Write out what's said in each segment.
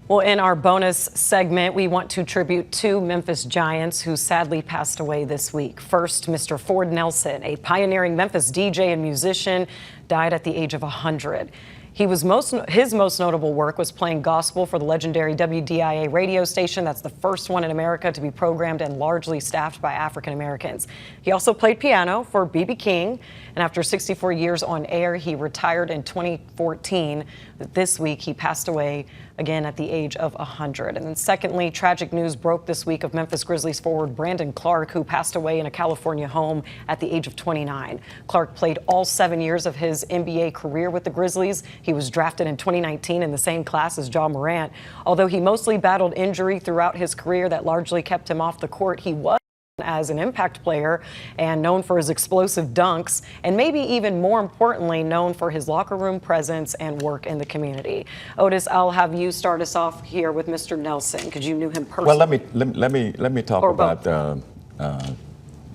Well, in our bonus segment, we want to tribute two Memphis Giants who sadly passed away this week. First, Mr. Ford Nelson, a pioneering Memphis DJ and musician, died at the age of 100. His most notable work was playing gospel for the legendary WDIA radio station. That's the first one in America to be programmed and largely staffed by African Americans. He also played piano for B.B. King, and after 64 years on air, he retired in 2014. This week, he passed away again at the age of 100. And then secondly, tragic news broke this week of Memphis Grizzlies forward Brandon Clarke, who passed away in a California home at the age of 29. Clarke played all 7 years of his NBA career with the Grizzlies. He was drafted in 2019 in the same class as Ja Morant. Although he mostly battled injury throughout his career that largely kept him off the court, he was as an impact player and known for his explosive dunks, and maybe even more importantly, known for his locker room presence and work in the community. Otis, I'll have you start us off here with Mr. Nelson, because you knew him personally. Well, let me talk about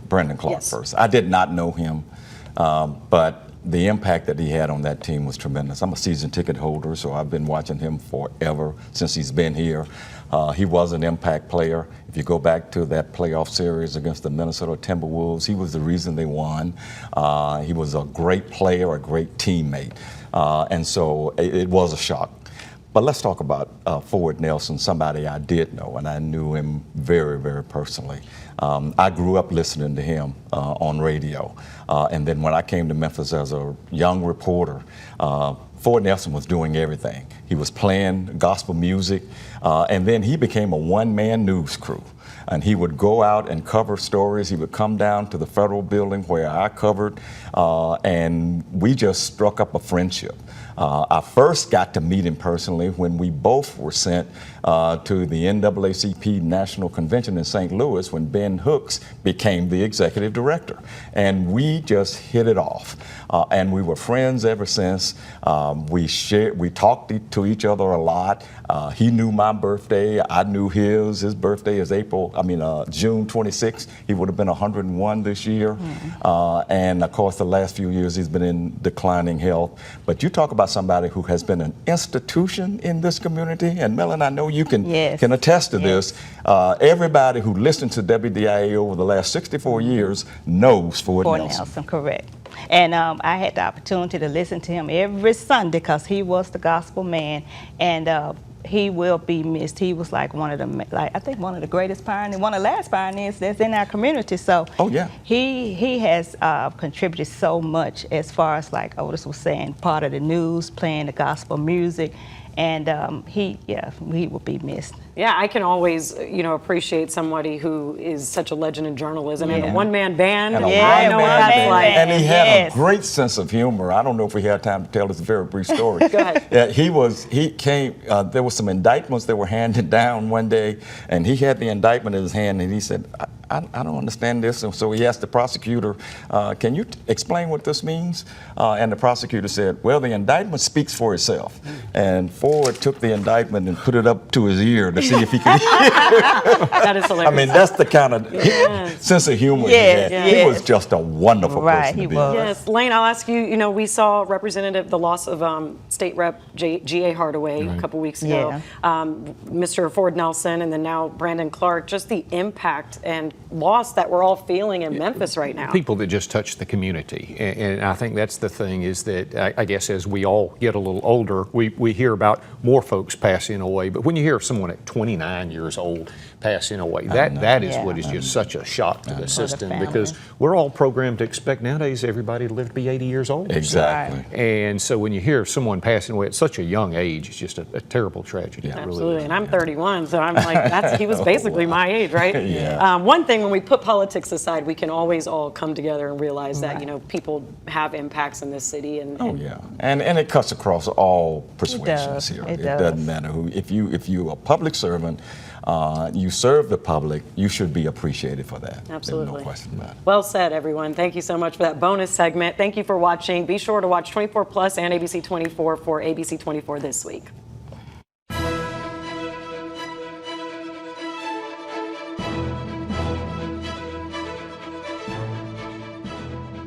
Brandon Clarke first. I did not know him, but the impact that he had on that team was tremendous. I'm a season ticket holder, so I've been watching him forever since he's been here. He was an impact player. If you go back to that playoff series against the Minnesota Timberwolves, he was the reason they won. He was a great player, a great teammate, and so it was a shock. But let's talk about Ford Nelson, somebody I did know, and I knew him very, very personally. I grew up listening to him on radio, and then when I came to Memphis as a young reporter, Ford Nelson was doing everything. He was playing gospel music, and then he became a one-man news crew. And he would go out and cover stories. He would come down to the Federal Building where I covered, and we just struck up a friendship. I first got to meet him personally when we both were sent to the NAACP National Convention in St. Louis when Ben Hooks became the executive director. And we just hit it off. And we were friends ever since. We talked to each other a lot. He knew my birthday. I knew his. His birthday is June 26th. He would have been 101 this year. Mm-hmm. And of course, the last few years he's been in declining health. But you talk about somebody who has been an institution in this community, and Melon, I know you can attest to this. Everybody who listened to WDIA over the last 64 years knows Ford Nelson. Correct. And I had the opportunity to listen to him every Sunday because he was the gospel man, and he will be missed. He was like one of the greatest pioneers, one of the last pioneers that's in our community. So he has contributed so much as far as, like Otis was saying, part of the news, playing the gospel music, and he will be missed. Yeah, I can always, appreciate somebody who is such a legend in journalism and a one-man band. And and he had a great sense of humor. I don't know if we have time to tell this very brief story. Go ahead. Yeah, there were some indictments that were handed down one day, and he had the indictment in his hand, and he said, I don't understand this. And so he asked the prosecutor, can you explain what this means? And the prosecutor said, well, the indictment speaks for itself. And Ford took the indictment and put it up to his ear to see if he could hear. That is hilarious. I mean, that's the kind of sense of humor he had. He was just a wonderful person to be with. Yes, Lane, I'll ask you, we saw the loss of State Rep G.A. Hardaway a couple weeks ago, Mr. Ford Nelson, and then now Brandon Clarke, just the impact and loss that we're all feeling in Memphis right now. People that just touch the community. And I think that's the thing, is that I guess as we all get a little older, we hear about more folks passing away. But when you hear someone at 29 years old passing away, that is what is just such a shock to the system, because we're all programmed to expect nowadays everybody to live to be 80 years old. Exactly. And so when you hear someone passing away at such a young age, it's just a terrible tragedy. Yeah. Absolutely. Really, and I'm 31, so I'm like, he was basically my age, right? Yeah. One thing, when we put politics aside, we can always all come together and realize that, people have impacts in this city. And it cuts across all persuasions here. It doesn't matter who. If you're a public servant, you serve the public, you should be appreciated for that. Absolutely. There's no question about it. Well said, everyone. Thank you so much for that bonus segment. Thank you for watching. Be sure to watch 24 Plus and ABC 24 for ABC 24 This Week.